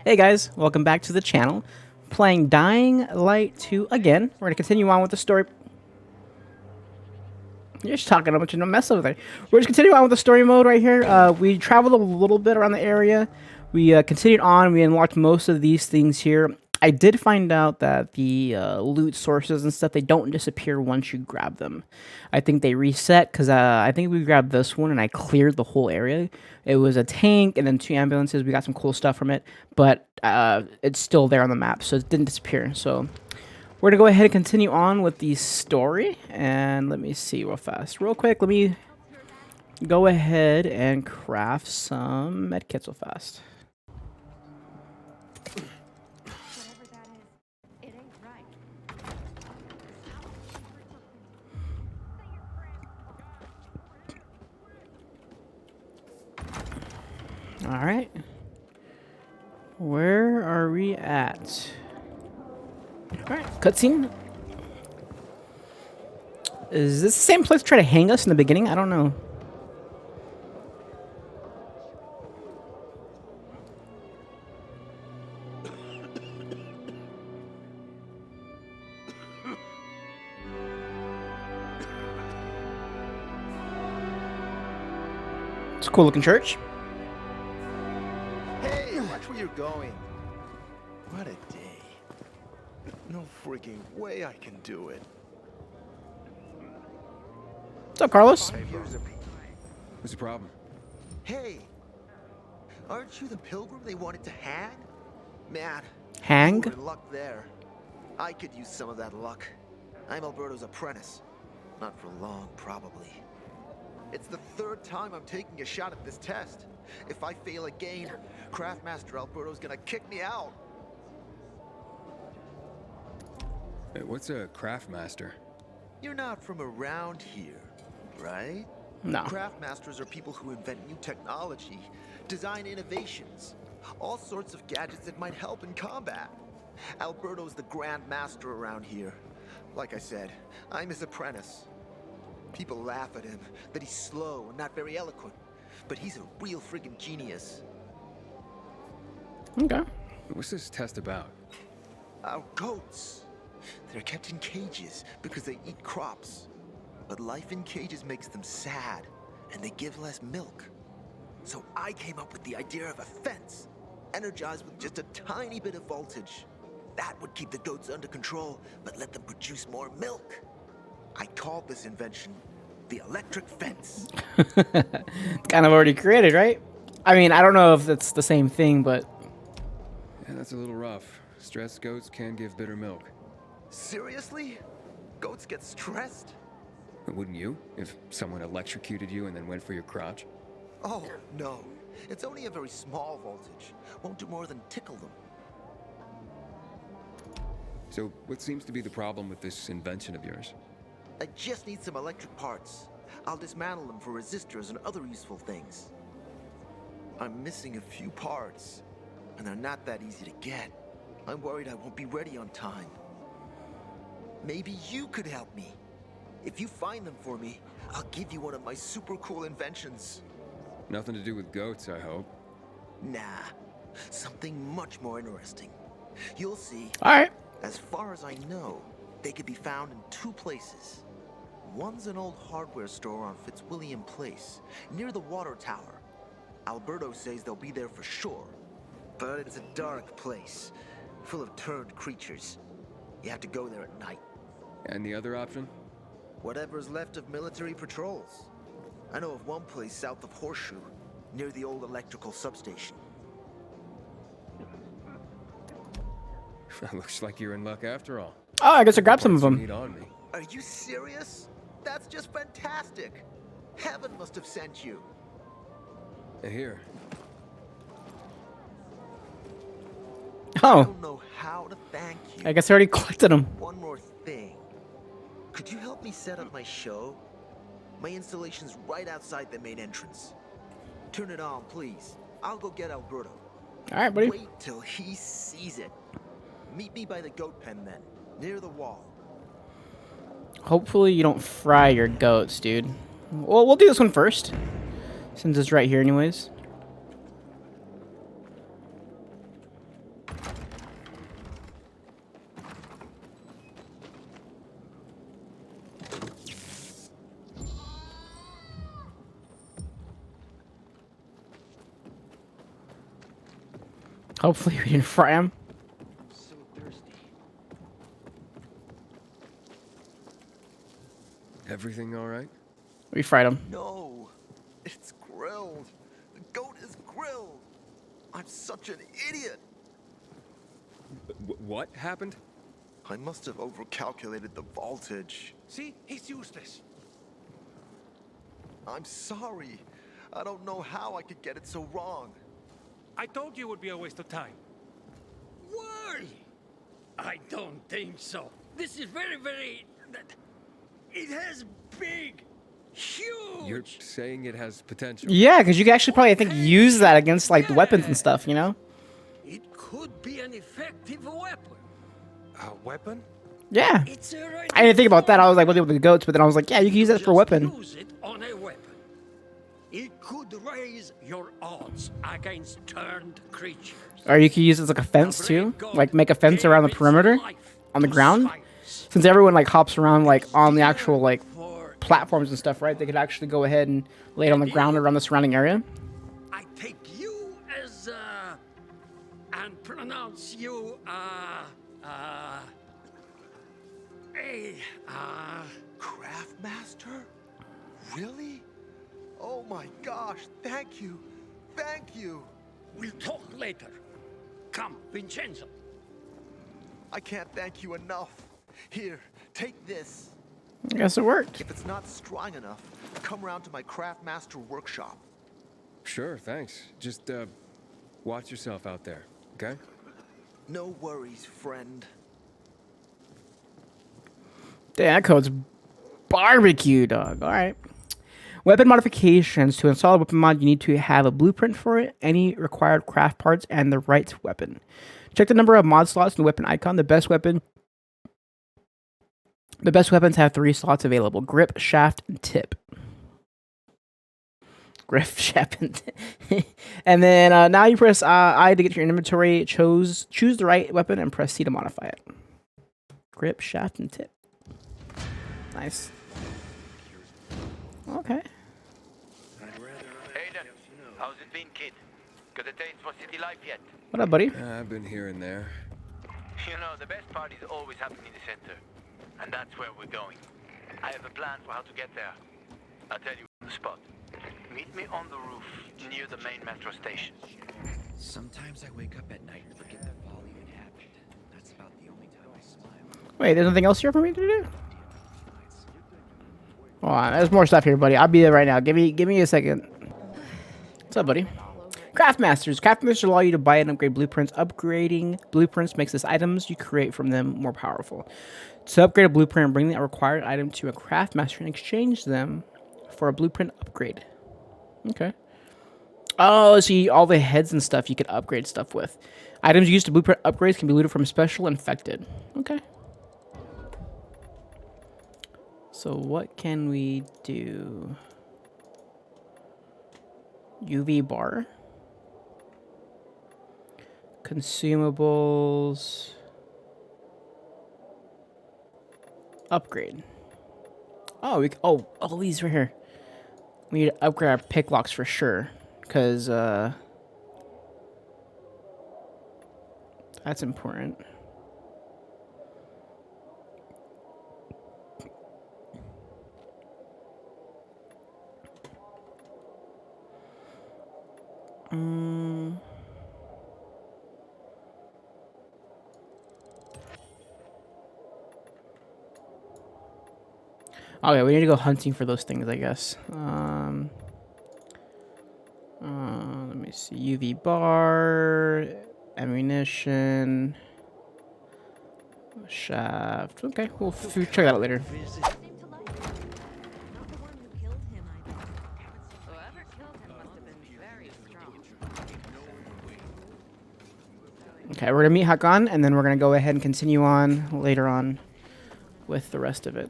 Hey guys, welcome back to the channel. Playing Dying Light 2 again. We're going to continue on with the story. You're just talking a bunch of mess over there. We're just continuing on with the story mode right here. We traveled a little bit around the area. We continued on. We unlocked most of these things here. I did find out that the loot sources and stuff, they don't disappear once you grab them. I think they reset because I think we grabbed this one and I cleared the whole area. It was a tank and then 2 ambulances. We got some cool stuff from it, but it's still there on the map, so it didn't disappear. So we're going to go ahead and continue on with the story. And let me see real fast. Real quick, let me go ahead and craft some medkits real fast. All right. Where are we at? All right, cutscene. Is this the same place to try to hang us in the beginning? I don't know. It's a cool looking church. Hey, watch where you're going. What a day. No freaking way I can do it. What's up, Carlos? What's the problem? Hey, aren't you the pilgrim they wanted to hang? Man, Hang? you were in luck there. I could use some of that luck. I'm Alberto's apprentice. Not for long, probably. It's the 3rd time I'm taking a shot at this test. If I fail again, Craftmaster Alberto's gonna kick me out. Hey, what's a craft master? You're not from around here, right? No. Craftmasters are people who invent new technology, design innovations, all sorts of gadgets that might help in combat. Alberto's the Grand Master around here. Like I said, I'm his apprentice. People laugh at him, that he's slow and not very eloquent, but he's a real friggin' genius. Okay. What's this test about? Our goats. They're kept in cages because they eat crops. But life in cages makes them sad, and they give less milk. So I came up with the idea of a fence, energized with just a tiny bit of voltage. That would keep the goats under control, but let them produce more milk. I called this invention the electric fence. Kind of already created, right? I mean, I don't know if it's the same thing, but Yeah, that's a little rough. Stressed goats can give bitter milk. Seriously? Goats get stressed? Wouldn't you? If someone electrocuted you and then went for your crotch? Oh, no. It's only a very small voltage. Won't do more than tickle them. So, what seems to be the problem with this invention of yours? I just need some electric parts. I'll dismantle them for resistors and other useful things. I'm missing a few parts, and they're not that easy to get. I'm worried I won't be ready on time. Maybe you could help me. If you find them for me, I'll give you one of my super cool inventions. Nothing to do with goats, I hope. Nah, something much more interesting. You'll see. all right. As far as I know, they could be found in 2 places. One's an old hardware store on Fitzwilliam Place, near the water tower. Alberto says they'll be there for sure. But it's a dark place, full of turned creatures. You have to go there at night. And the other option? Whatever's left of military patrols. I know of one place south of Horseshoe, near the old electrical substation. Looks like you're in luck after all. Oh, I guess I grabbed some of Parts you them. need on me. Are you serious? That's just fantastic! Heaven must have sent you. Here. I Oh, don't know how to thank you. I guess I already collected them. One more thing. Could you help me set up my show? My installation's right outside the main entrance. Turn it on, please. I'll go get Alberto. All right, buddy. Wait till he sees it. Meet me by the goat pen then, near the wall. Hopefully you don't fry your goats, dude. Well, we'll do this one first, since it's right here anyways. Hopefully we didn't fry him. I'm so thirsty. Everything all right? We fried him. No, it's grilled. The goat is grilled. I'm such an idiot. What happened? I must have overcalculated the voltage. See? He's useless. I'm sorry. I don't know how I could get it so wrong. I told you it would be a waste of time. Why? I don't think so. This is very... It has big, huge... You're saying it has potential. Yeah, because you could actually probably, I think, use that against like the weapons and stuff, you know? It could be an effective weapon. A weapon? Yeah. It's already I didn't think about that. I was like, with the goats, but then I was like, yeah, you can use that for a Just weapon. use it on a weapon. It could raise your odds against turned creatures. Or you could use it as like a fence too. Like make a fence around the perimeter on the ground. Since everyone like hops around like on the actual like platforms and stuff, right? They could actually go ahead and lay it on the ground around the surrounding area. I take you as and pronounce you Craftmaster? Really? Oh my gosh, thank you. Thank you. We'll talk later. Come, Vincenzo. I can't thank you enough. Here, take this. I guess it worked. If it's not strong enough, come around to my Craftmaster workshop. Sure, thanks. Just, watch yourself out there, okay? No worries, friend. Damn, that code's barbecue, dog. All right. Weapon modifications. To install a weapon mod, you need to have a blueprint for it, any required craft parts, and the right weapon. Check the number of mod slots in the weapon icon. The best weapons have 3 slots available: grip, shaft, and tip. Grip, shaft, and tip. And then now you press I to get your inventory. Choose the right weapon and press C to modify it. Grip, shaft, and tip. Nice. Okay. Aiden, how's it been, kid? Got a taste for city life yet? What up, buddy? I've been here and there. You know, the best parties always happen in the center. And that's where we're going. I have a plan for how to get there. I'll tell you on the spot. Meet me on the roof near the main metro station. Sometimes I wake up at night and forget the fall even happened. That's about the only time I smile. Wait, there's nothing else here for me to do? Hold on, there's more stuff here, buddy. I'll be there right now. Give me a second. What's up, buddy? Craftmasters. Craftmasters allow you to buy and upgrade blueprints. Upgrading blueprints makes the items you create from them more powerful. To upgrade a blueprint, bring that required item to a craftmaster and exchange them for a blueprint upgrade. Okay. Oh, see, all the heads and stuff you can upgrade stuff with. Items used to blueprint upgrades can be looted from special infected. Okay. So what can we do? UV bar. Consumables. Upgrade. Oh, all these right here. We need to upgrade our pick locks for sure. Because, that's important. Okay, we need to go hunting for those things, I guess. Let me see. UV bar, ammunition, shaft. Okay, we'll check that out later. Okay, we're gonna meet Hakan, and then we're gonna go ahead and continue on later on with the rest of it.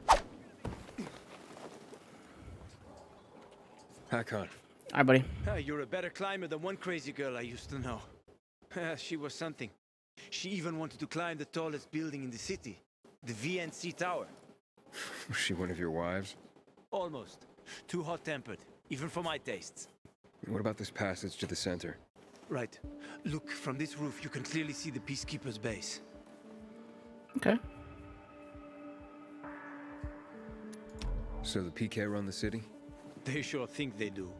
Hakon. Hi, buddy. You're a better climber than one crazy girl I used to know. She was something. She even wanted to climb the tallest building in the city, the VNC Tower. Was she one of your wives? Almost. Too hot-tempered, even for my tastes. What about this passage to the center? Right. Look, from this roof, you can clearly see the Peacekeeper's base. Okay. So the PK run the city? They sure think they do.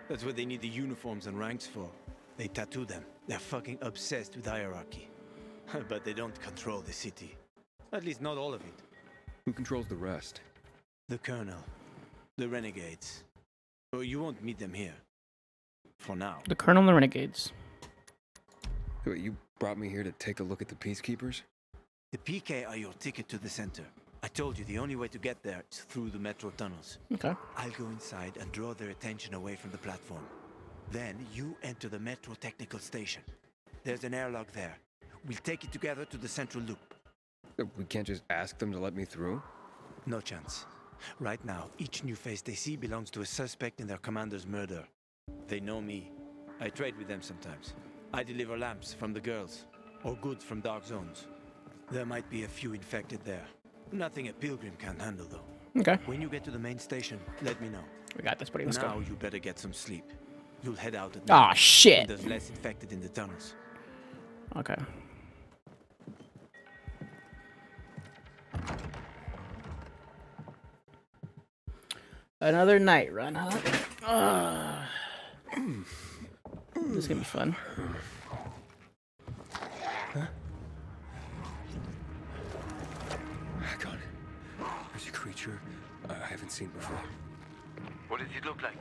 That's what they need the uniforms and ranks for. They tattoo them. They're fucking obsessed with hierarchy. But they don't control the city. At least not all of it. Who controls the rest? The Colonel. The Renegades. Oh, you won't meet them here. For now. The Colonel and the Renegades. Wait, you brought me here to take a look at the Peacekeepers? The PK are your ticket to the center. I told you the only way to get there is through the metro tunnels. Okay. I'll go inside and draw their attention away from the platform. Then you enter the metro technical station. There's an airlock there. We'll take it together to the central loop. We can't just ask them to let me through? No chance. Right now, each new face they see belongs to a suspect in their commander's murder. They know me. I trade with them sometimes. I deliver lamps from the girls, or goods from dark zones. There might be a few infected there. Nothing a pilgrim can't handle, though. Okay. When you get to the main station, let me know. We got this, buddy. Let's Now go. you better get some sleep. You'll head out at Aw, night shit. when there's less infected in the tunnels. Okay. Another night run, huh? This is gonna be fun. God. There's a creature I haven't seen before. What does it look like?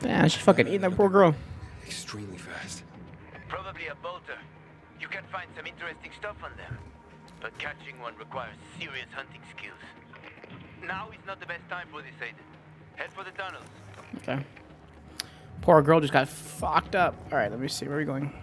Man, she's fucking eating that poor girl. Extremely fast. Probably a bolter. You can find some interesting stuff on them. But catching one requires serious hunting skills. Now is not the best time for this, Aiden. Head for the tunnels. Okay. Poor girl just got fucked up. All right, let me see. Where are we going?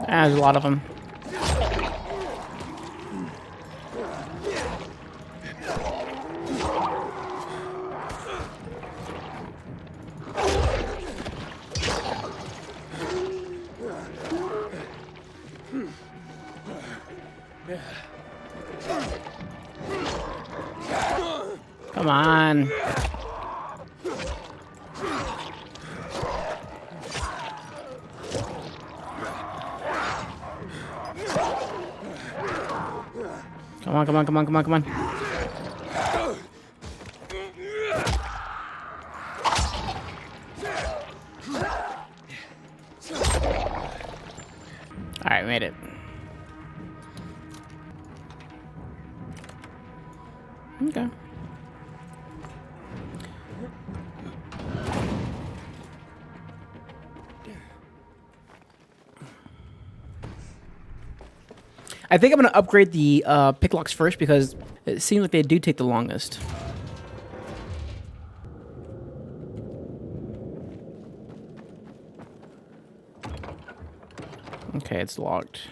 Ah, there's a lot of them. Come on. Come on, come on, come on, come on, come on. All right, made it. Okay. I think I'm going to upgrade the picklocks first because it seems like they do take the longest. Okay, it's locked.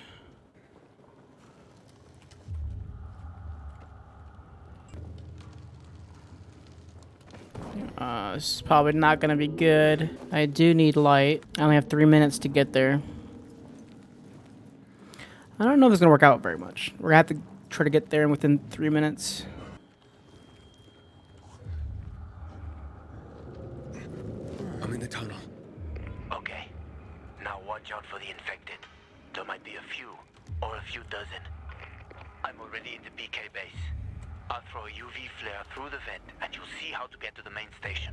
This is probably not going to be good. I do need light. I only have 3 minutes to get there. I don't know if it's going to work out very much. We're going to have to try to get there within 3 minutes. I'm in the tunnel. Okay. Now watch out for the infected. There might be a few, or a few dozen. I'm already in the PK base. I'll throw a UV flare through the vent, and you'll see how to get to the main station.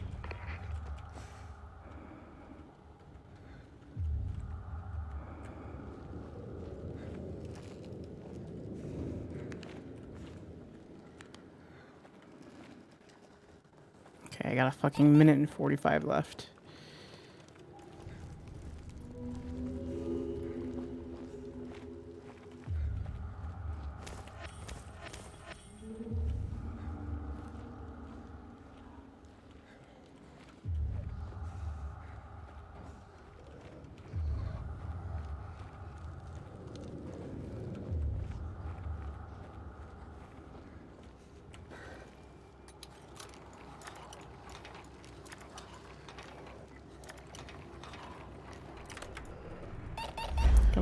Okay, I got a fucking minute and 45 left.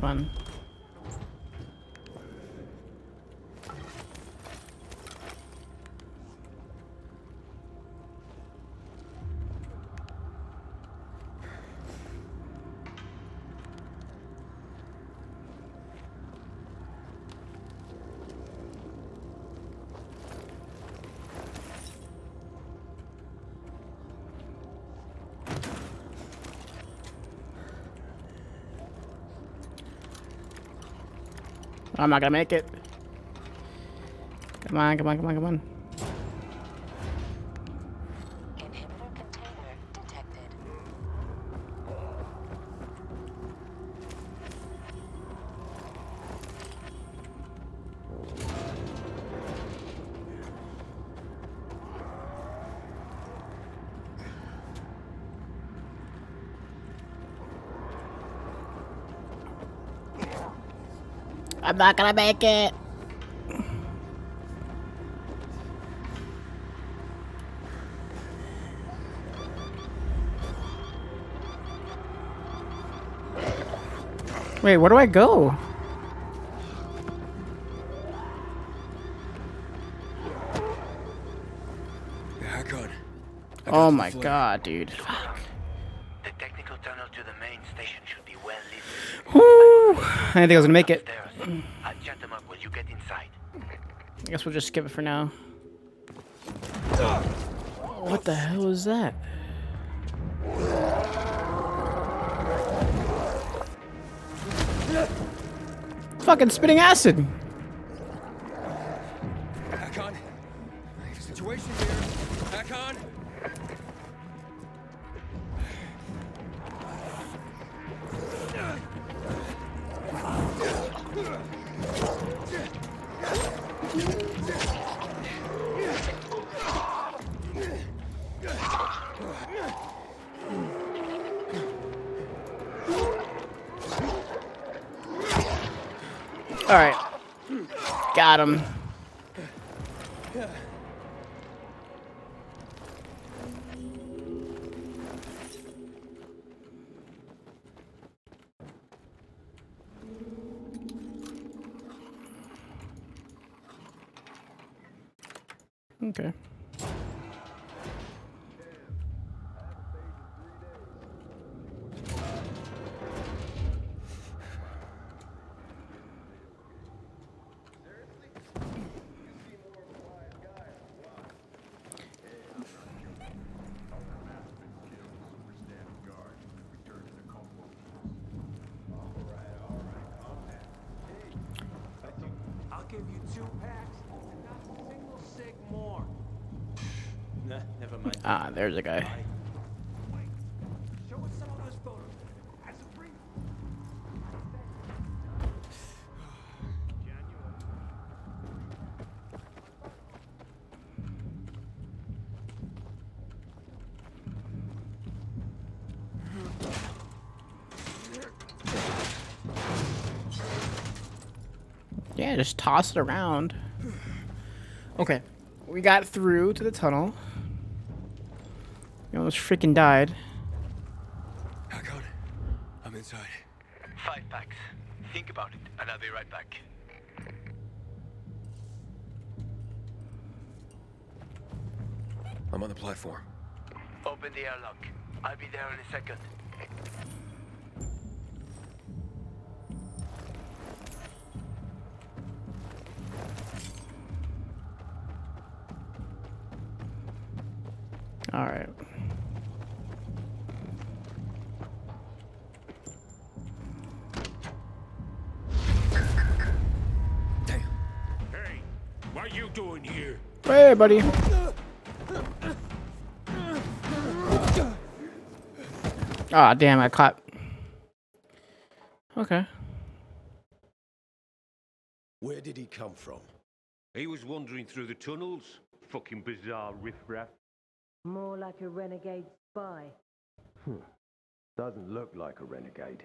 Come on. I'm not gonna make it. Come on, come on, come on, come on. Inhibitor container detected. I'm not gonna make it. Wait, where do I go? Hack on. Oh my god, dude. Fuck. The technical tunnel to the main station should be well lit. Whew. I didn't think I was gonna make it. Upstairs. I'll chat them up while you get inside. I guess we'll just skip it for now. What the hell is that? Fucking spitting acid. Hack on. I have a situation here. Hack on. All right, got him. Okay. I'll give you 2 packs and not a single cig more. Nah, never mind. Ah, there's a guy. Wait, show us some of those photos. As a brief. Yeah, just toss it around. Okay, we got through to the tunnel. We almost freaking died. Hack on. I'm inside. 5 packs. Think about it, and I'll be right back. I'm on the platform. Open the airlock. I'll be there in a second. All right. Damn. Hey, what are you doing here? Hey, buddy. Ah, damn, I caught. Okay. Where did he come from? He was wandering through the tunnels. Fucking bizarre riffraff. More like a renegade spy. Doesn't look like a renegade.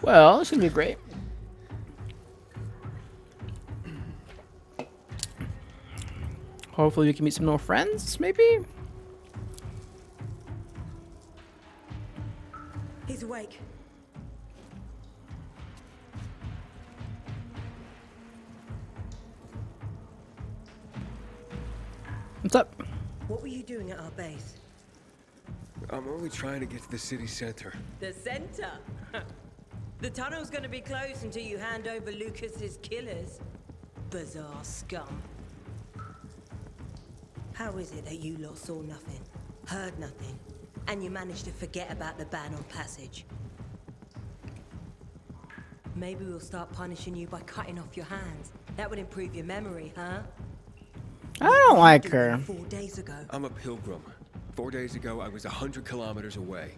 Well, this is gonna be great. Hopefully we can meet some more friends, maybe? wake. What's up? What were you doing at our base? I'm only trying to get to the city center. The center? The tunnel's gonna be closed until you hand over Lucas's killers. Bizarre scum. How is it that you lot saw nothing, heard nothing, and you managed to forget about the ban on passage? Maybe we'll start punishing you by cutting off your hands. That would improve your memory, huh? I don't like her. 4 days ago. I'm a pilgrim. 4 days ago, I was 100 kilometers away.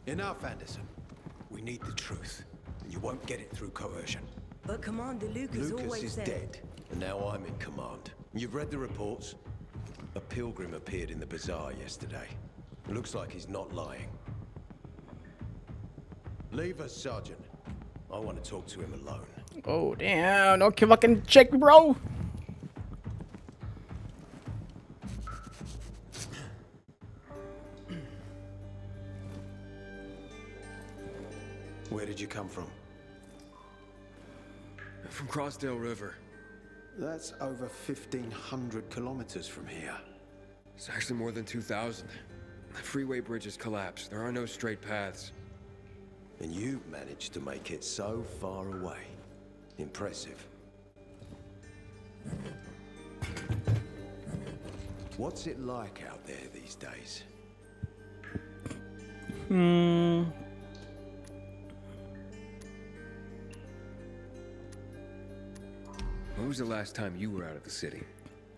Enough, Anderson. We need the truth, and you won't get it through coercion. But Commander Lucas always is said... dead, and now I'm in command. You've read the reports? A pilgrim appeared in the bazaar yesterday. Looks like he's not lying. Leave us, Sergeant. I want to talk to him alone. Oh, damn. Don't fucking check, bro. Where did you come from? From Crossdale River. That's over 1,500 kilometers from here. It's actually more than 2,000. The freeway bridges collapsed. There are no straight paths. And you've managed to make it so far away. Impressive. What's it like out there these days? When was the last time you were out of the city?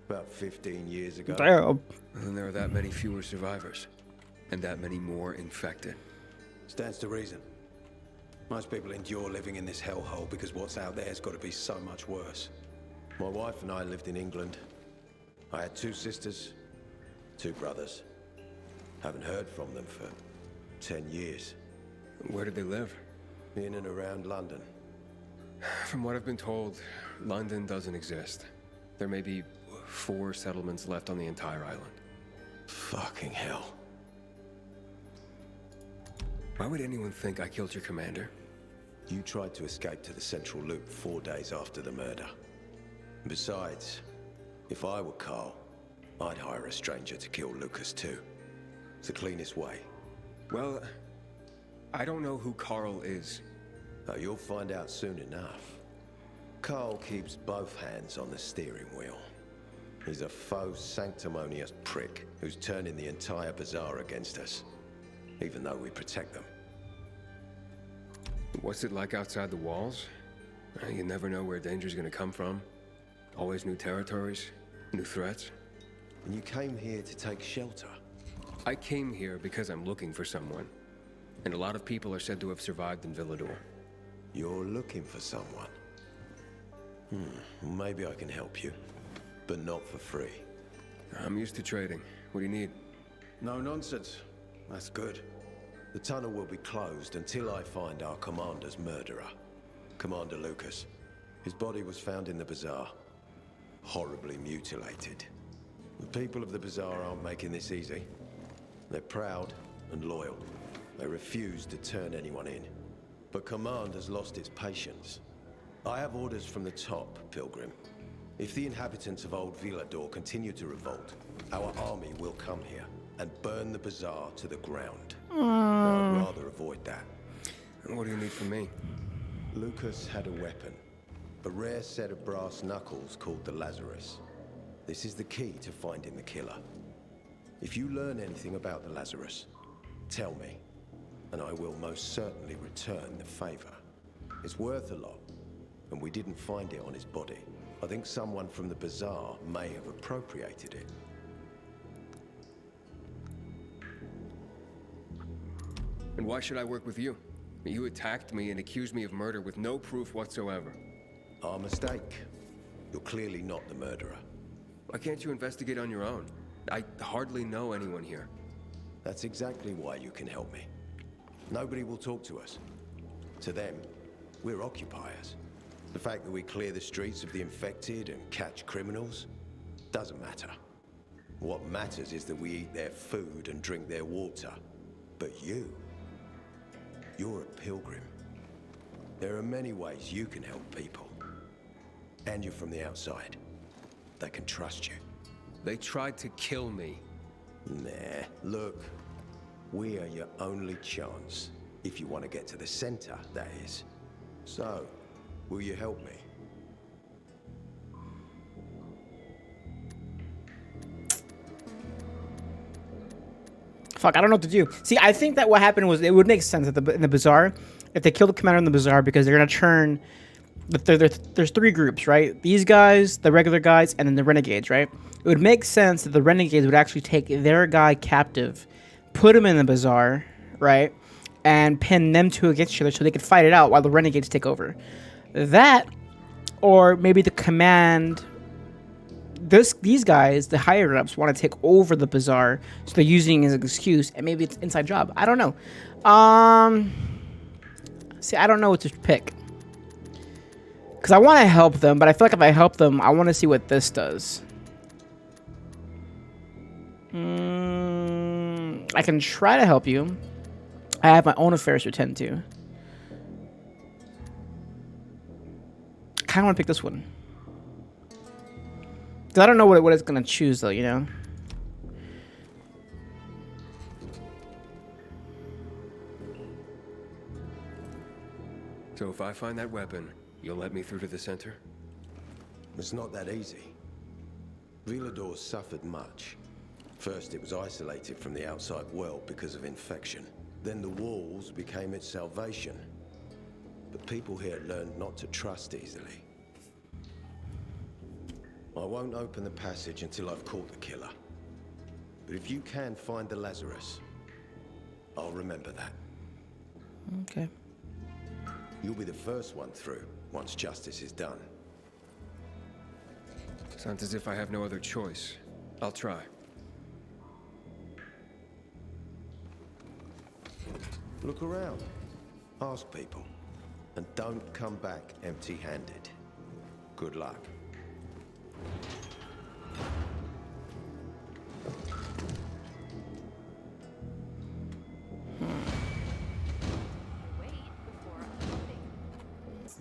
About 15 years ago. Damn. And there are that many fewer survivors. And that many more infected. Stands to reason. Most people endure living in this hellhole because what's out there's got to be so much worse. My wife and I lived in England. I had 2 sisters, 2 brothers. Haven't heard from them for 10 years. Where did they live? In and around London. From what I've been told, London doesn't exist. There may be 4 settlements left on the entire island. Fucking hell. Why would anyone think I killed your commander? You tried to escape to the Central Loop 4 days after the murder. Besides, if I were Carl, I'd hire a stranger to kill Lucas too. It's the cleanest way. Well, I don't know who Carl is. Oh, you'll find out soon enough. Carl keeps both hands on the steering wheel. He's a faux sanctimonious prick who's turning the entire bazaar against us, even though we protect them. What's it like outside the walls? You never know where danger's gonna come from. Always new territories, new threats. And you came here to take shelter? I came here because I'm looking for someone. And a lot of people are said to have survived in Villador. You're looking for someone? Maybe I can help you, but not for free. I'm used to trading. What do you need? No nonsense. That's good. The tunnel will be closed until I find our commander's murderer, Commander Lucas. His body was found in the bazaar, horribly mutilated. The people of the bazaar aren't making this easy. They're proud and loyal. They refuse to turn anyone in. But Command has lost its patience. I have orders from the top, Pilgrim. If the inhabitants of Old Villador continue to revolt, our army will come here and burn the bazaar to the ground. I'd rather avoid that. And what do you need from me? Lucas had a weapon. A rare set of brass knuckles called the Lazarus. This is the key to finding the killer. If you learn anything about the Lazarus, tell me, and I will most certainly return the favor. It's worth a lot, and we didn't find it on his body. I think someone from the bazaar may have appropriated it. And why should I work with you? You attacked me and accused me of murder with no proof whatsoever. Our mistake. You're clearly not the murderer. Why can't you investigate on your own? I hardly know anyone here. That's exactly why you can help me. Nobody will talk to us. To them, we're occupiers. The fact that we clear the streets of the infected and catch criminals doesn't matter. What matters is that we eat their food and drink their water. But you... You're a pilgrim. There are many ways you can help people. And you're from the outside. They can trust you. They tried to kill me. Nah, look. We are your only chance. If you want to get to the center, that is. So, will you help me? Fuck, I don't know what to do. See, I think that what happened was it would make sense at in the bazaar if they killed the commander in the bazaar because they're gonna turn. There's three groups, right? These guys, the regular guys, and then the renegades, right? It would make sense that the renegades would actually take their guy captive, put him in the bazaar, right, and pin them two against each other so they could fight it out while the renegades take over. That, or maybe the command. These guys, the higher ups, want to take over the bazaar, so they're using it as an excuse, and maybe it's an inside job. I don't know. See, I don't know what to pick. Because I want to help them, but I feel like if I help them, I want to see what this does. I can try to help you. I have my own affairs to attend to. I kind of want to pick this one. I don't know what it's going to choose, though, you know? So if I find that weapon, you'll let me through to the center? It's not that easy. Villador suffered much. First, it was isolated from the outside world because of infection. Then the walls became its salvation. But people here learned not to trust easily. I won't open the passage until I've caught the killer. But if you can find the Lazarus, I'll remember that. Okay. You'll be the first one through once justice is done. Sounds as if I have no other choice. I'll try. Look around. Ask people. And don't come back empty-handed. Good luck.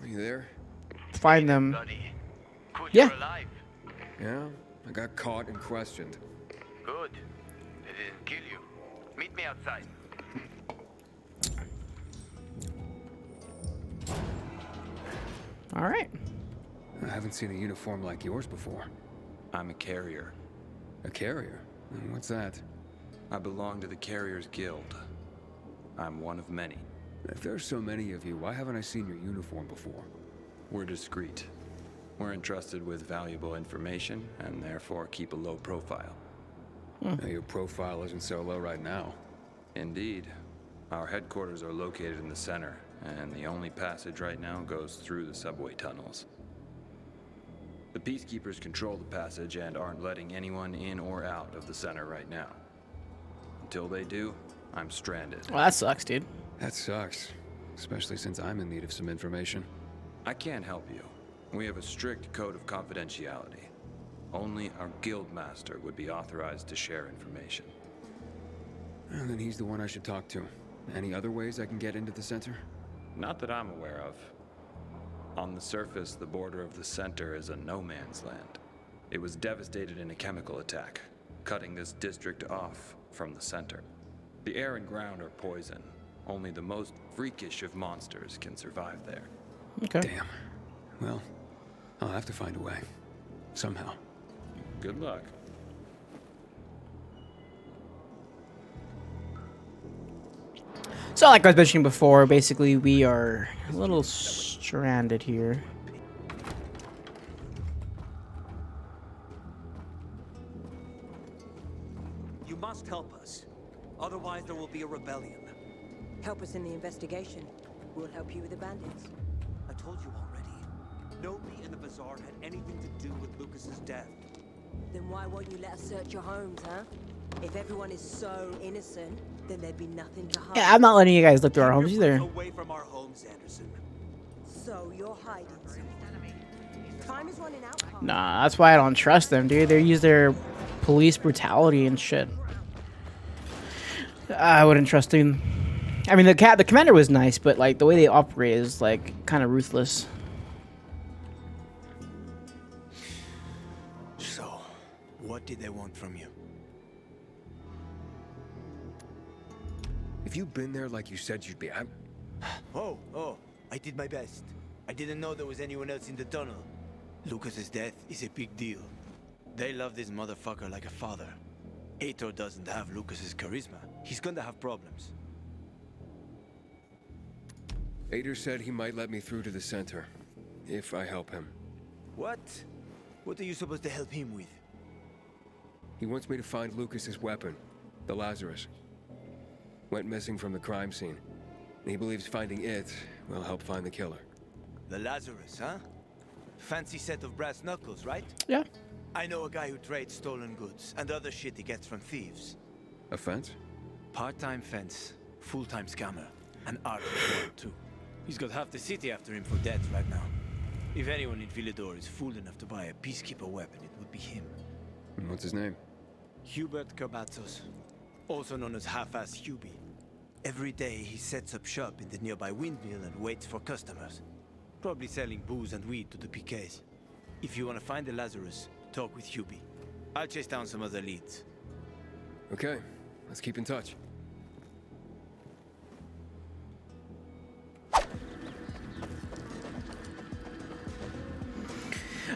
Are you there? Find them. Good, Yeah. you're alive. Yeah, I got caught and questioned. Good. They didn't kill you. Meet me outside. All right. I haven't seen a uniform like yours before. I'm a carrier. A carrier? What's that? I belong to the Carriers Guild. I'm one of many. If there's so many of you, why haven't I seen your uniform before? We're discreet. We're entrusted with valuable information and therefore keep a low profile. Now, your profile isn't so low right now. Indeed. Our headquarters are located in the center, and the only passage right now goes through the subway tunnels. The Peacekeepers control the passage and aren't letting anyone in or out of the center right now. Until they do, I'm stranded. Well, that sucks, dude. That sucks. Especially since I'm in need of some information. I can't help you. We have a strict code of confidentiality. Only our guild master would be authorized to share information. And then he's the one I should talk to. Any other ways I can get into the center? Not that I'm aware of. On the surface, the border of the center is a no-man's land. It was devastated in a chemical attack, cutting this district off from the center. The air and ground are poison. Only the most freakish of monsters can survive there. Okay. Damn. Well, I'll have to find a way. Somehow. Good luck. So, like I was mentioning before, basically we are a little stranded here. You must help us. Otherwise, there will be a rebellion. Help us in the investigation. We'll help you with the bandits. I told you already. Nobody in the bazaar had anything to do with Lucas's death. Then why won't you let us search your homes, huh? If everyone is so innocent, then there'd be nothing to hide. Yeah, I'm not letting you guys look through our homes either. Away from our homes, Anderson. So you're hiding something. Time is running out. Carl. Nah, that's why I don't trust them, dude. They use their police brutality and shit. I wouldn't trust them. I mean, the commander was nice, but like the way they operate is like kind of ruthless. So, what did they want from you? If you'd been there like you said you'd be, Oh, I did my best. I didn't know there was anyone else in the tunnel. Lucas's death is a big deal. They love this motherfucker like a father. Aitor doesn't have Lucas's charisma. He's gonna have problems. Aitor said he might let me through to the center, if I help him. What? What are you supposed to help him with? He wants me to find Lucas's weapon, the Lazarus. Went missing from the crime scene. He believes finding it will help find the killer. The Lazarus, huh? Fancy set of brass knuckles, right? Yeah. I know a guy who trades stolen goods and other shit he gets from thieves. A fence? Part-time fence, full-time scammer, and artist one too. He's got half the city after him for debt right now. If anyone in Villador is fool enough to buy a peacekeeper weapon, it would be him. And what's his name? Hubert Cabazos, also known as Half-Ass Hubie. Every day he sets up shop in the nearby windmill and waits for customers. Probably selling booze and weed to the PKs. If you want to find the Lazarus, talk with Hubie. I'll chase down some other leads. Okay, let's keep in touch.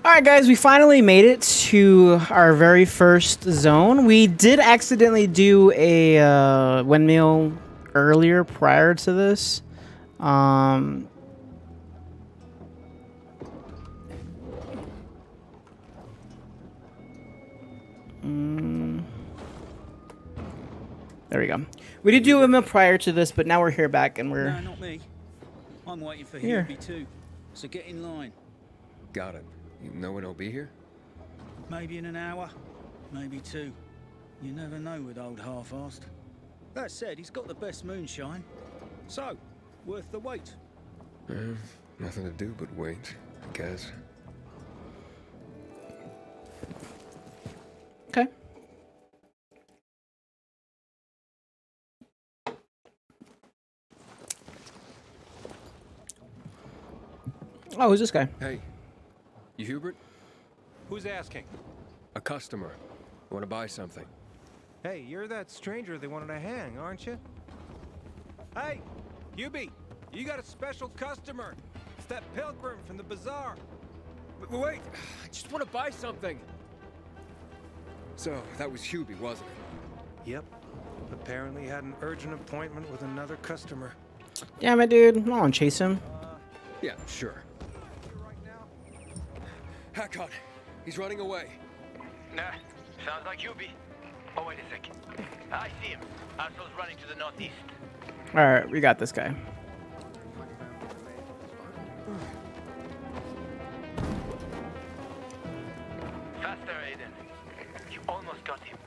Alright guys, we finally made it to our very first zone. We did accidentally do a windmill earlier prior to this. There we go. We did do a windmill prior to this, but now we're here back and we're... No, not me. I'm waiting for Here. Hubie too. So get in line. Got it. No one will be here? Maybe in an hour, maybe two. You never know with old half-assed. That said, he's got the best moonshine. So, worth the wait. Nothing to do but wait, I guess. Okay. Oh, who's this guy? Hey, you Hubert? Who's asking? A customer. Want to buy something. Hey, you're that stranger they wanted to hang, aren't you? Hey, Hubie, you got a special customer. It's that pilgrim from the bazaar. Wait, I just want to buy something. So, that was Hubie, wasn't it? Yep. Apparently had an urgent appointment with another customer. Damn it, dude. I don't want to chase him. Yeah, sure. Hack on. He's running away. Nah, sounds like Hubie. Oh, wait a second. I see him. Asshole's running to the northeast. Alright, we got this guy. Faster, Aiden. You almost got him.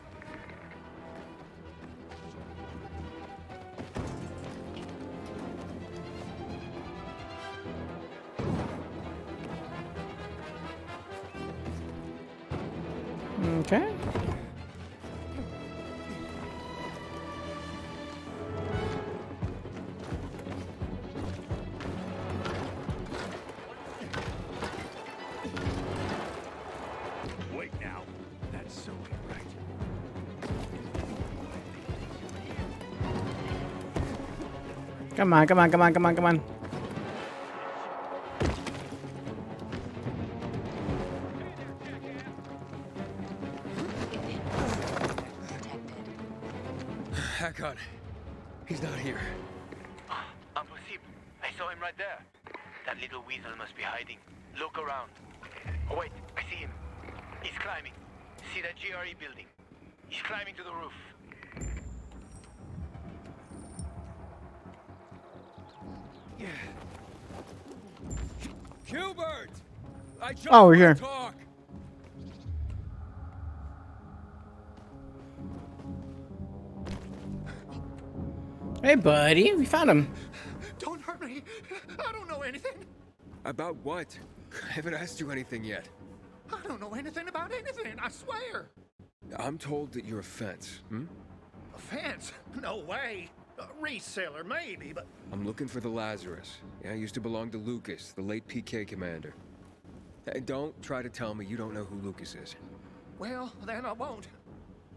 Okay. Wait now. That's so right. Come on, come on, come on, come on, come on. Hack on. He's not here. Impossible. I saw him right there. That little weasel must be hiding. Look around. Oh, wait. I see him. He's climbing. See that GRE building? He's climbing to the roof. Hubert! I just Oh, we're wanna here. Talk. Hey, buddy. We found him. Don't hurt me. I don't know anything. About what? I haven't asked you anything yet. I don't know anything about anything, I swear. I'm told that you're a fence, A fence? No way. A reseller, maybe, but... I'm looking for the Lazarus. Yeah, used to belong to Lucas, the late PK commander. Hey, don't try to tell me you don't know who Lucas is. Well, then I won't.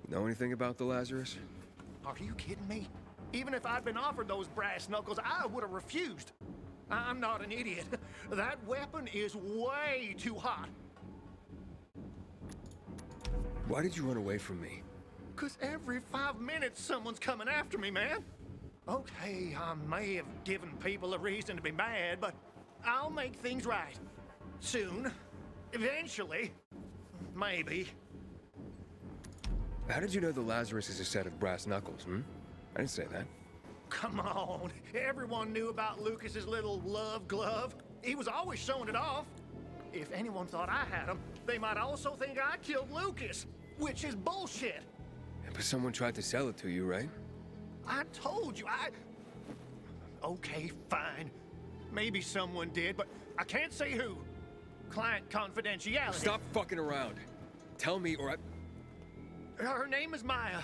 Know anything about the Lazarus? Are you kidding me? Even if I'd been offered those brass knuckles, I would have refused. I'm not an idiot. That weapon is way too hot. Why did you run away from me? 'Cause every 5 minutes someone's coming after me, man. Okay, I may have given people a reason to be mad, but I'll make things right. Soon. Eventually. Maybe. How did you know the Lazarus is a set of brass knuckles, I didn't say that. Come on. Everyone knew about Lucas's little love glove. He was always showing it off. If anyone thought I had him, they might also think I killed Lucas, which is bullshit. But someone tried to sell it to you, right? I told you, Okay, fine. Maybe someone did, but I can't say who. Client confidentiality. Stop fucking around. Tell me or Her name is Maya.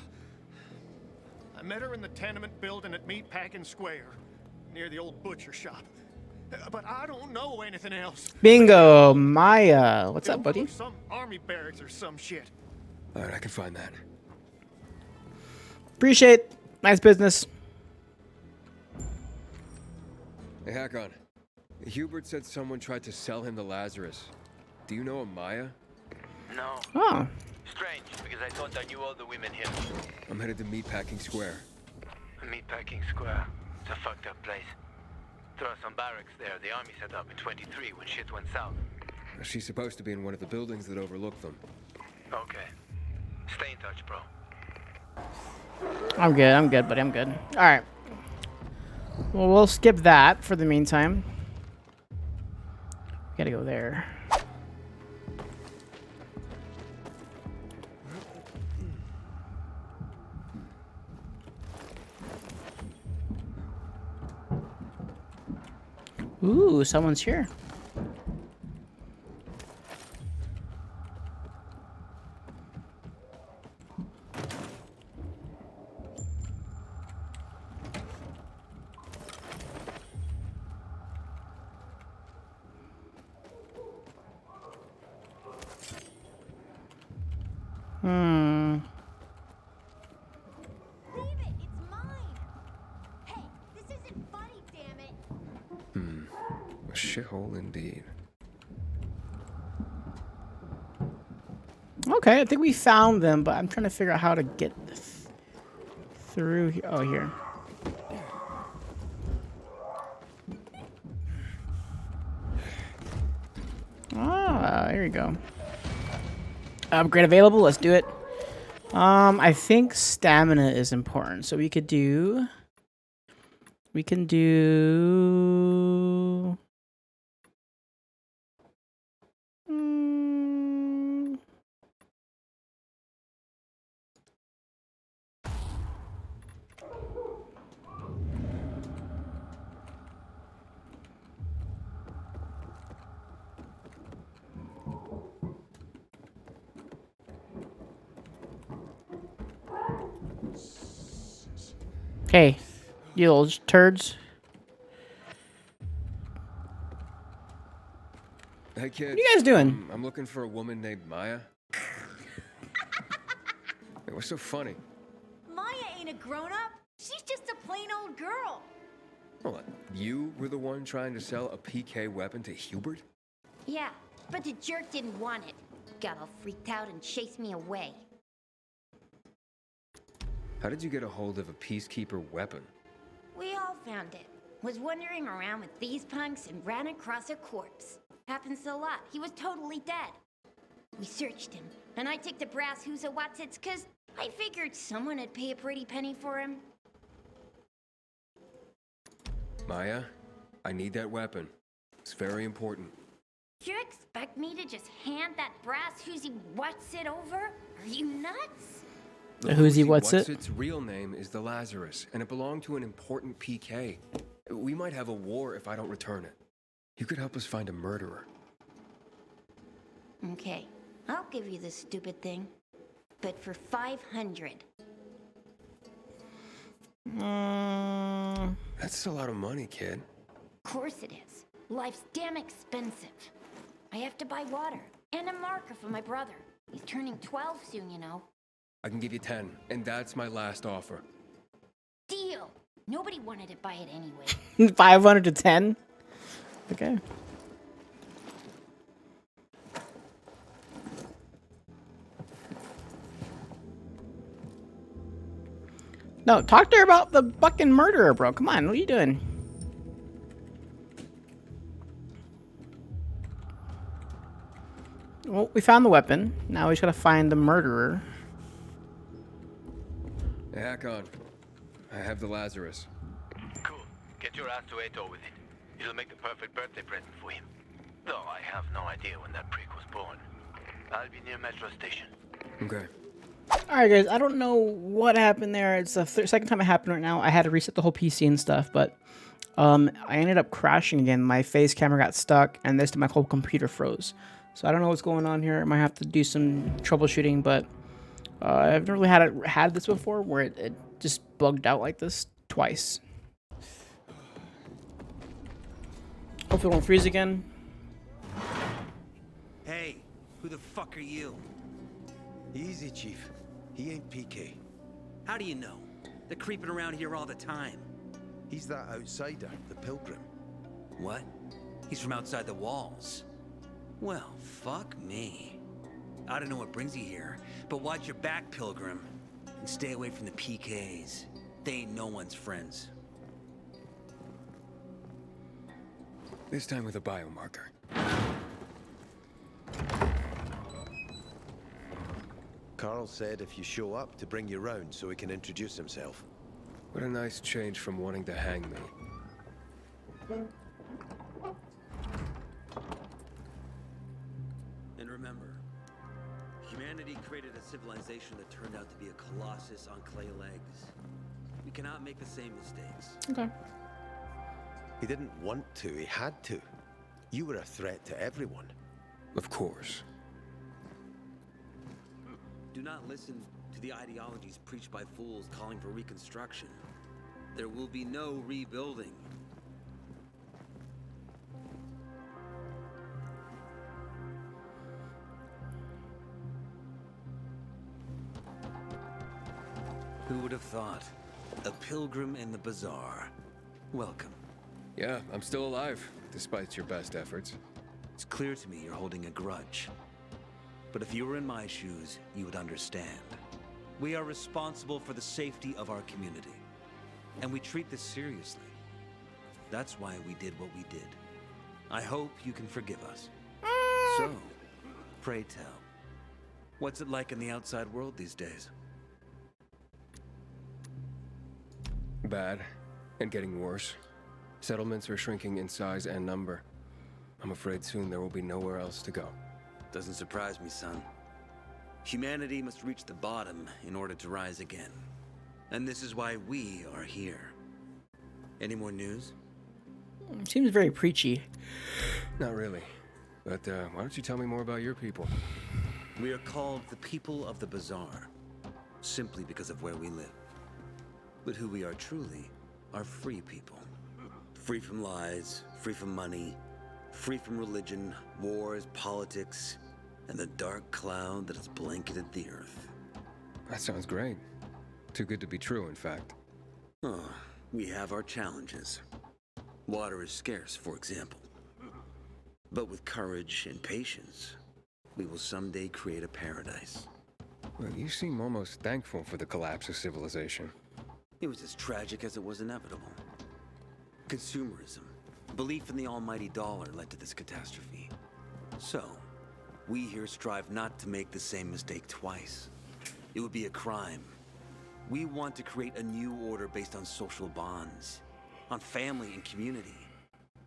I met her in the tenement building at Meatpacking Square, near the old butcher shop. But I don't know anything else. Bingo, Maya. What's up, buddy? Some army barracks or some shit. All right, I can find that. Appreciate. Nice business. Hey, Hakon. Hubert said someone tried to sell him the Lazarus. Do you know a Maya? No. Oh. Strange, because I thought I knew all the women here. I'm headed to Meatpacking Square. Meatpacking Square. It's a fucked up place. There are some barracks there the army set up in 23 when shit went south. She's supposed to be in one of the buildings that overlook them. Okay. Stay in touch, bro. I'm good, buddy. I'm good. All right. Well, we'll skip that for the meantime. Gotta go there. Ooh, someone's here. Leave it, it's mine. Hey, this isn't funny, damn it. A shithole indeed. Okay, I think we found them, but I'm trying to figure out how to get through here. Oh, here. Ah, here we go. Upgrade available. Let's do it. I think stamina is important, so we can do. Hey, you little turds. Hey, kids. What are you guys doing? I'm looking for a woman named Maya. Hey, what's so funny? Maya ain't a grown-up. She's just a plain old girl. Hold on. You were the one trying to sell a PK weapon to Hubert? Yeah, but the jerk didn't want it. Got all freaked out and chased me away. How did you get a hold of a peacekeeper weapon? We all found it. Was wandering around with these punks and ran across a corpse. Happens a lot. He was totally dead. We searched him, and I took the brass who's a whatsits cause I figured someone would pay a pretty penny for him. Maya, I need that weapon. It's very important. You expect me to just hand that brass who's what's it over? Are you nuts? The Who's What's It? Its real name is the Lazarus, and it belonged to an important PK. We might have a war if I don't return it. You could help us find a murderer. Okay, I'll give you this stupid thing, but for 500. That's a lot of money, kid. Of course it is. Life's damn expensive. I have to buy water and a marker for my brother. He's turning 12 soon, you know. I can give you 10, and that's my last offer. Deal. Nobody wanted to buy it anyway. 500 to 10? Okay. No, talk to her about the fucking murderer, bro. Come on, what are you doing? Well, we found the weapon. Now we just gotta find the murderer. Hey, Hakon. I have the Lazarus. Cool. Get your ass to Aitor with it. It'll make the perfect birthday present for him. Though I have no idea when that prick was born. I'll be near Metro Station. Okay. Alright guys, I don't know what happened there. It's the second time it happened right now. I had to reset the whole PC and stuff, but I ended up crashing again. My face camera got stuck, and this time my whole computer froze. So I don't know what's going on here. I might have to do some troubleshooting, but I've never really had this before where it just bugged out like this twice. Hopefully it won't freeze again. Hey, who the fuck are you? Easy, Chief. He ain't PK. How do you know? They're creeping around here all the time. He's that outsider, the pilgrim. What? He's from outside the walls. Well, fuck me. I don't know what brings you here, but watch your back, Pilgrim. And stay away from the PKs. They ain't no one's friends. This time with a biomarker. Carl said if you show up to bring you round so he can introduce himself. What a nice change from wanting to hang me. And remember, humanity created a civilization that turned out to be a colossus on clay legs. We cannot make the same mistakes. Okay. He didn't want to, he had to. You were a threat to everyone. Of course. Do not listen to the ideologies preached by fools calling for reconstruction. There will be no rebuilding. Who would have thought? A pilgrim in the bazaar. Welcome. Yeah, I'm still alive, despite your best efforts. It's clear to me you're holding a grudge. But if you were in my shoes, you would understand. We are responsible for the safety of our community. And we treat this seriously. That's why we did what we did. I hope you can forgive us. So, pray tell, what's it like in the outside world these days? Bad, and getting worse. Settlements are shrinking in size and number. I'm afraid soon there will be nowhere else to go. Doesn't surprise me, son. Humanity must reach the bottom in order to rise again. And this is why we are here. Any more news? Seems very preachy. Not really. But why don't you tell me more about your people? We are called the people of the bazaar, simply because of where we live. But who we are truly are free people. Free from lies, free from money, free from religion, wars, politics, and the dark cloud that has blanketed the earth. That sounds great. Too good to be true, in fact. Oh, we have our challenges. Water is scarce, for example. But with courage and patience, we will someday create a paradise. Well, you seem almost thankful for the collapse of civilization. It was as tragic as it was inevitable. Consumerism, belief in the almighty dollar led to this catastrophe. So, we here strive not to make the same mistake twice. It would be a crime. We want to create a new order based on social bonds, on family and community.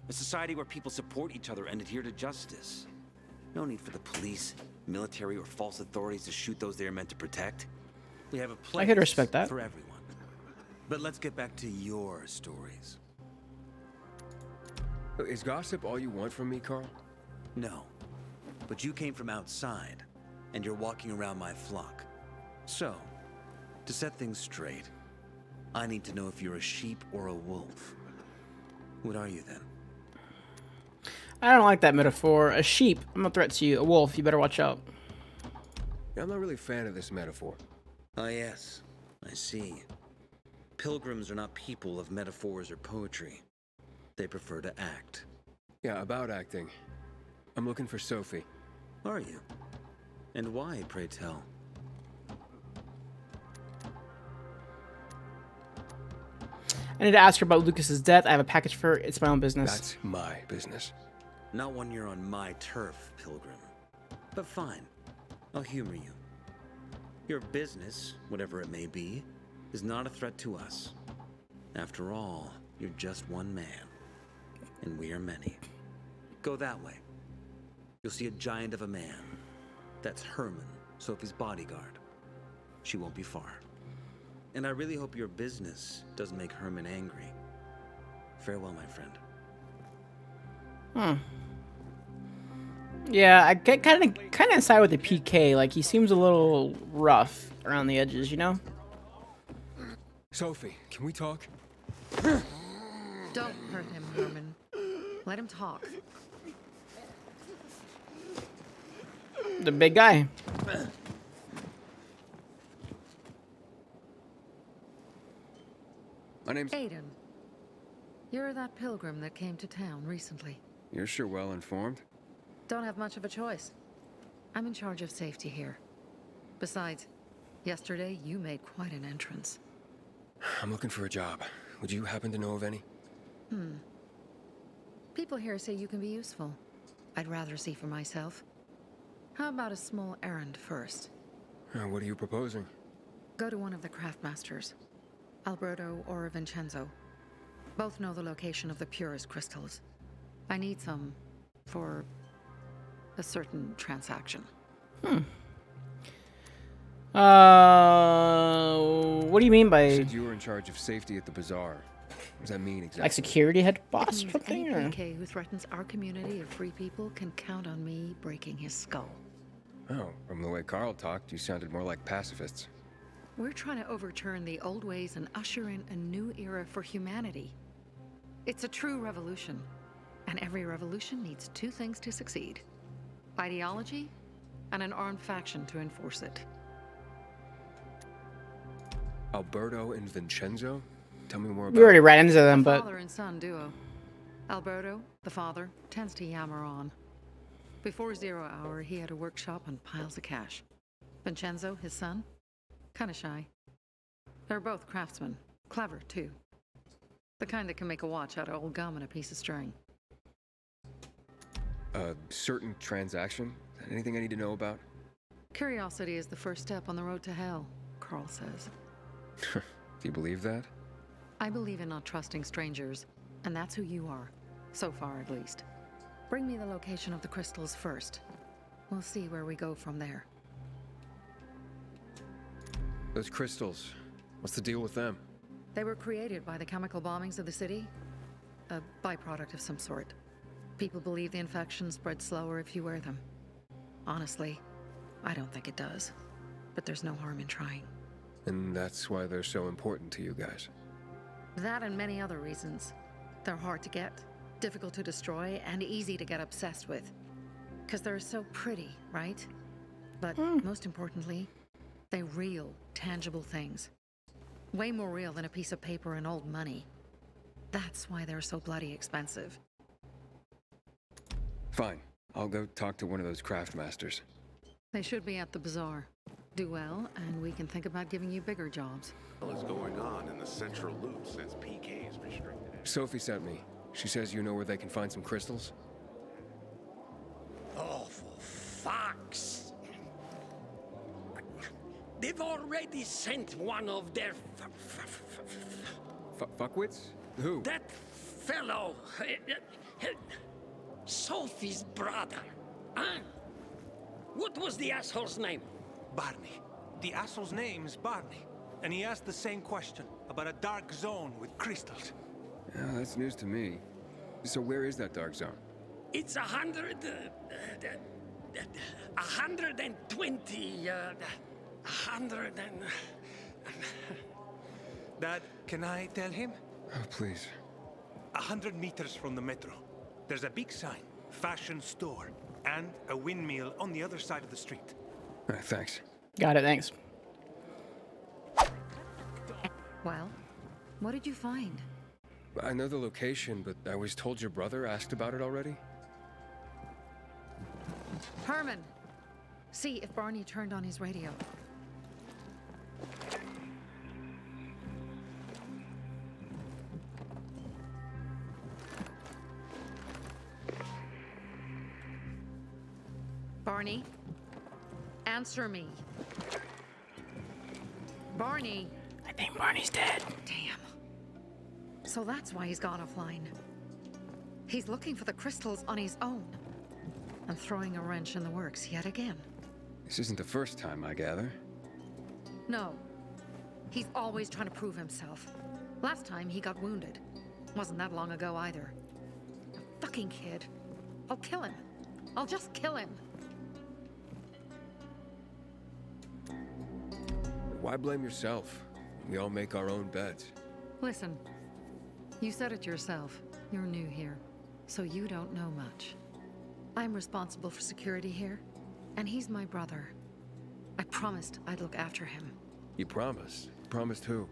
A society where people support each other and adhere to justice. No need for the police, military, or false authorities to shoot those they are meant to protect. We have a place I could respect that. for everyone. But let's get back to your stories. Is gossip all you want from me, Carl? No. But you came from outside, and you're walking around my flock. So, to set things straight, I need to know if you're a sheep or a wolf. What are you then? I don't like that metaphor. A sheep, I'm a threat to you. A wolf, you better watch out. Yeah, I'm not really a fan of this metaphor. Ah, yes. I see. Pilgrims are not people of metaphors or poetry. They prefer to act. Yeah, about acting. I'm looking for Sophie. Are you? And why, pray tell? I need to ask her about Lucas's death. I have a package for her. It's my own business. That's my business. Not when you're on my turf, Pilgrim. But fine. I'll humor you. Your business, whatever it may be, is not a threat to us. After all, you're just one man. And we are many. Go that way. You'll see a giant of a man. That's Herman, Sophie's bodyguard. She won't be far. And I really hope your business doesn't make Herman angry. Farewell, my friend. Yeah, I get kind of side with the PK. Like, he seems a little rough around the edges, you know? Sophie, can we talk? Don't hurt him, Herman. Let him talk. The big guy. My name's Aiden. You're that pilgrim that came to town recently. You're sure well informed. Don't have much of a choice. I'm in charge of safety here. Besides, yesterday you made quite an entrance. I'm looking for a job. Would you happen to know of any? People here say you can be useful. I'd rather see for myself. How about a small errand first? What are you proposing? Go to one of the craftmasters. Alberto or Vincenzo. Both know the location of the purest crystals. I need some for a certain transaction. What do you mean by... You said you were in charge of safety at the bazaar. What does that mean exactly? Like security head boss or Any something? Or? PK who threatens our community of free people can count on me breaking his skull. Oh, from the way Carl talked, you sounded more like pacifists. We're trying to overturn the old ways and usher in a new era for humanity. It's a true revolution. And every revolution needs two things to succeed. Ideology and an armed faction to enforce it. Alberto and Vincenzo? Tell me more about We already ran into them, but... Father and son duo. Alberto, the father, tends to yammer on. Before 0 hour, he had a workshop on piles of cash. Vincenzo, his son, kinda shy. They're both craftsmen. Clever, too. The kind that can make a watch out of old gum and a piece of string. a certain transaction? Anything I need to know about? Curiosity is the first step on the road to hell, Carl says. Do you believe that? I believe in not trusting strangers, and that's who you are. So far, at least. Bring me the location of the crystals first. We'll see where we go from there. Those crystals, what's the deal with them? They were created by the chemical bombings of the city. A byproduct of some sort. People believe the infection spreads slower if you wear them. Honestly, I don't think it does. But there's no harm in trying. And that's why they're so important to you guys. That and many other reasons. They're hard to get, difficult to destroy, and easy to get obsessed with. Because they're so pretty, right? But most importantly, they're real, tangible things. Way more real than a piece of paper and old money. That's why they're so bloody expensive. Fine. I'll go talk to one of those craft masters. They should be at the bazaar. Do well, and we can think about giving you bigger jobs. What is going on in the central loop since PK is restricted? Sophie sent me. She says you know where they can find some crystals? Oh, for fuck's... They've already sent one of their... Fuckwits? Who? That fellow... Sophie's brother. Huh? What was the asshole's name? Barney. The asshole's name is Barney. And he asked the same question about a dark zone with crystals. Yeah, that's news to me. So where is that dark zone? It's 120... 100 and... Dad, can I tell him? Oh, please. 100 meters from the metro. There's a big sign, fashion store, and a windmill on the other side of the street. All right, thanks. Got it, thanks. Well, what did you find? I know the location, but I was told your brother asked about it already. Herman, see if Barney turned on his radio. Barney, answer me. Barney. I think Barney's dead. Damn. So that's why he's gone offline. He's looking for the crystals on his own. And throwing a wrench in the works yet again. This isn't the first time, I gather. No. He's always trying to prove himself. Last time he got wounded. Wasn't that long ago either. A fucking kid. I'll kill him. I'll just kill him. Why blame yourself? We all make our own beds. Listen. You said it yourself. You're new here. So you don't know much. I'm responsible for security here. And he's my brother. I promised I'd look after him. You promised? Promised who?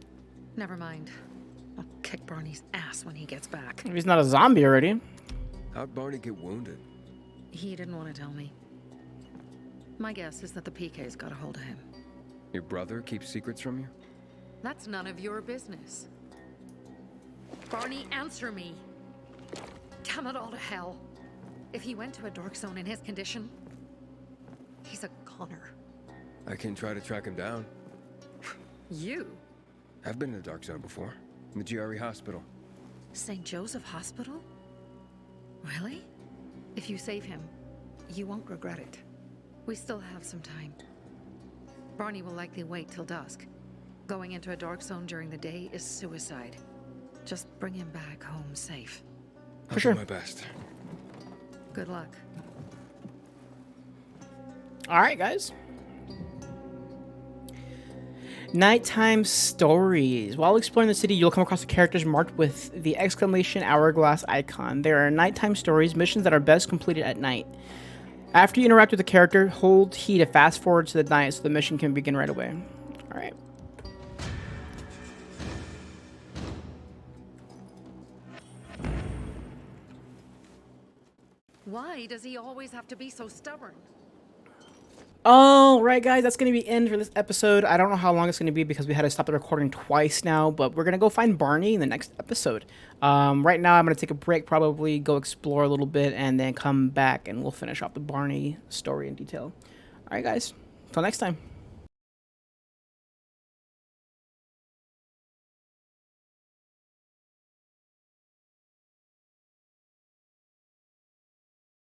Never mind. I'll kick Barney's ass when he gets back. If he's not a zombie already. How'd Barney get wounded? He didn't want to tell me. My guess is that the PK's got a hold of him. Your brother keeps secrets from you? That's none of your business. Barney, answer me. Damn it all to hell. If he went to a dark zone in his condition, he's a goner. I can try to track him down. You? I've been in the dark zone before. In the GRE hospital. St. Joseph Hospital? Really? If you save him, you won't regret it. We still have some time. Barney will likely wait till dusk. Going into a dark zone during the day is suicide. Just bring him back home safe. I'll do my best. Good luck. All right, guys. Nighttime stories. While exploring the city, you'll come across the characters marked with the exclamation hourglass icon. There are nighttime stories, missions that are best completed at night. After you interact with the character, hold T to fast forward to the night so the mission can begin right away. All right. Why does he always have to be so stubborn? All right, guys, that's going to be the end for this episode. I don't know how long it's going to be because we had to stop the recording twice now, but we're going to go find Barney in the next episode. Right now, I'm going to take a break, probably go explore a little bit, and then come back, and we'll finish off the Barney story in detail. All right, guys, until next time.